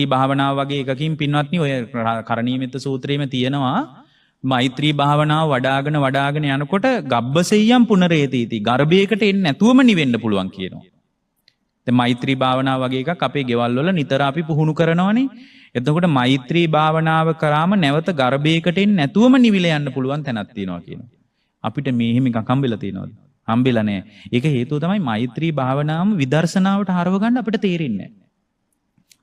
භාවනාව වගේ එකකින් පින්වත්නි ඔය කරණීයමෙත්ත සූත්‍රයේම තියෙනවා මෛත්‍රී භාවනාව වඩාගෙන යනකොට ගබ්බසෙය්‍යම් පුනරේතීති ගර්භයකට එන්නේ නැතුවම නිවෙන්න පුළුවන් කියනවා. දැන් මෛත්‍රී භාවනාව වගේ එකක් අපේ ගෙවල් වල නිතර අපි පුහුණු කරනවනේ. එතකොට මෛත්‍රී භාවනාව කරාම නැවත ගර්භයකට එන්නේ නැතුවම නිවිල යන්න පුළුවන් තැනක් තියෙනවා කියනවා. අපිට මේ හිම එකක් හම්බෙලා තියෙනවද? හම්බෙලා නැහැ. ඒක හේතුව තමයි මෛත්‍රී භාවනාවම විදර්ශනාවට හරව ගන්න අපිට තේරෙන්නේ නැහැ.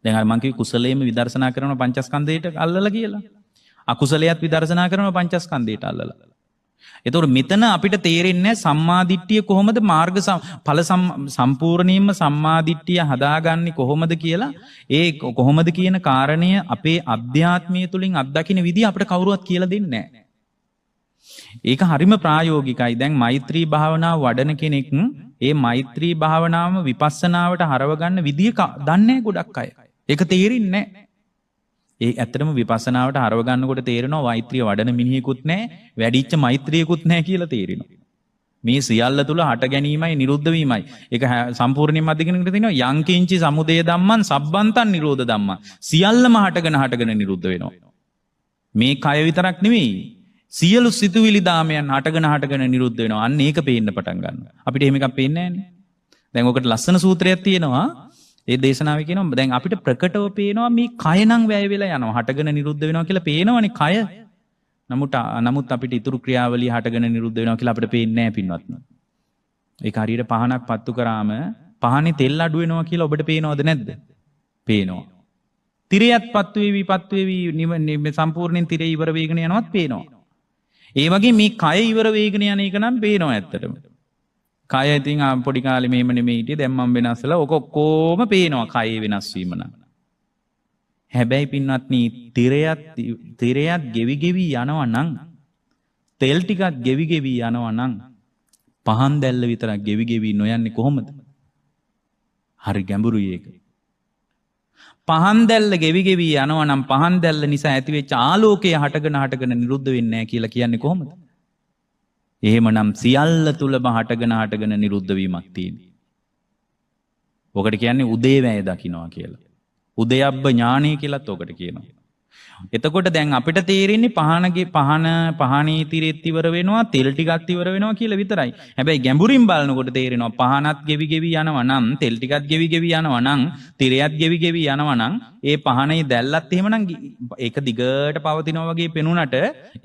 දැන් අර මං කිව්වේ කුසලයේම විදර්ශනා කරන පංචස්කන්ධයට අල්ලලා කියලා. අකුසලයට විදර්ශනා කරන පංචස්කන්ධයට අල්ලලා. එතකොට මෙතන අපිට තේරෙන්නේ සම්මාදිට්ඨිය කොහොමද මාර්ග ඵල සම්පූර්ණයෙන්ම සම්මාදිට්ඨිය හදාගන්නේ කොහොමද කියලා ඒ කොහොමද කියන කාරණය අපේ අධ්‍යාත්මය තුලින් අත්දකින්න විදිහ අපිට කවුරුවත් කියලා දෙන්නේ නැහැ. ඒක හරිම ප්‍රායෝගිකයි. දැන් මෛත්‍රී භාවනාව වඩන කෙනෙක් ඒ මෛත්‍රී භාවනාවම විපස්සනාවට හරව ගන්න විදිය දන්නේ ගොඩක් අය. ඒක තේරෙන්නේ නැහැ. ඒ ඇත්තටම විපස්සනාවට හරව ගන්නකොට තේරෙනවා මෛත්‍රිය වඩන මිනිහෙකුත් නැහැ, වැඩිච්ච මෛත්‍රියකුත් නැහැ කියලා තේරෙනවා. මේ සියල්ල තුල හට ගැනීමයි නිරුද්ධ වීමයි. ඒක සම්පූර්ණයෙන්ම අධිකරණයට තියෙනවා යං කිංචි සමුදය ධම්මං සබ්බන්තං නිරෝධ ධම්මං. සියල්ලම හටගෙන නිරුද්ධ වෙනවා. මේ කය විතරක් නෙවෙයි සියලු සිතුවිලි දාමයන් හටගෙන නිරුද්ධ වෙනවා. අන්න ඒක පේන්න පටන් ගන්නවා. අපිට එහෙම එකක් පේන්නේ නැහැනේ. දැන් ඔකට ලස්සන සූත්‍රයක් තියෙනවා. ඒ දේශනාවේ කියනවා දැන් අපිට ප්‍රකටව පේනවා මේ කය නම් වැය වෙලා යනවා. හටගෙන නිරුද්ධ වෙනවා කියලා පේනවනේ කය. නමුත් අපිට ඊතුරු ක්‍රියාවලිය හටගෙන නිරුද්ධ වෙනවා කියලා අපිට පේන්නේ නැහැ පින්වත්නි. ඒක හරියට පහනක් පත්තු කරාම පහනේ තෙල් අඩු වෙනවා කියලා ඔබට පේනවද නැද්ද? පේනවා. තිරයත් පත්තු වේවි සම්පූර්ණයෙන් තිරේ ඉවර වේගන යනවත් පේනවා. ඒ වගේ මේ කය ඉවර වේගන යන එක නම් පේනවා ඇත්තටම. කය ඉතින් පොඩි කාලේ මෙහෙම නෙමෙයි හිටියේ දැන් මම වෙනස්ලා ඔක ඔක්කොම පේනවා කයේ වෙනස් වීම නම්. හැබැයි පින්වත්නි තිරයත් ගෙවි යනවා නම් තෙල් ටිකක් ගෙවි යනවා නම් පහන් දැල්ල විතරක් ගෙවි නොයන්නේ කොහොමද? හරි ගැඹුරුයි ඒක. පහන් දැල්ල ගෙවි යනවා නම් පහන් දැල්ල නිසා ඇතිවෙච්ච ආලෝකය හටගෙන නිරුද්ධ වෙන්නේ නැහැ කියලා කියන්නේ කොහොමද? එහෙමනම් සියල්ල තුලම හටගෙන නිරුද්ධ වීමක් තියෙනවා. ඔකට කියන්නේ උදේවැය දකින්නවා කියලා. උදයබ්බ ඥානය කියලාත් ඔකට කියනවා. එතකොට දැන් අපිට තේරෙන්නේ පහනේ තිරෙත් ඉවර වෙනවා, තෙල් ටිකක් ඉවර වෙනවා කියලා විතරයි. හැබැයි ගැඹුරින් බලනකොට තේරෙනවා පහනත් ගෙවි යනවා නම්, තෙල් ටිකක් ගෙවි යනවා නම්, තිරයත් ගෙවි යනවා නම්, ඒ පහනේ දැල්ලත් එහෙමනම් ඒක දිගට පවතිනවා වගේ පෙනුනට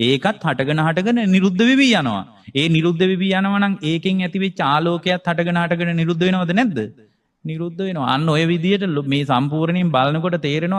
ඒකත් හටගෙන නිරුද්ධ වෙවි යනවා. ඒ නිරුද්ධ වෙවි යනවා නම් ඒකෙන් ඇතිවෙච්ච ආලෝකයත් හටගෙන නිරුද්ධ වෙනවද නැද්ද? නිරුද්ධ වෙනවා. අන්න ඔය විදිහට මේ සම්පූර්ණයෙන් බලනකොට තේරෙනවා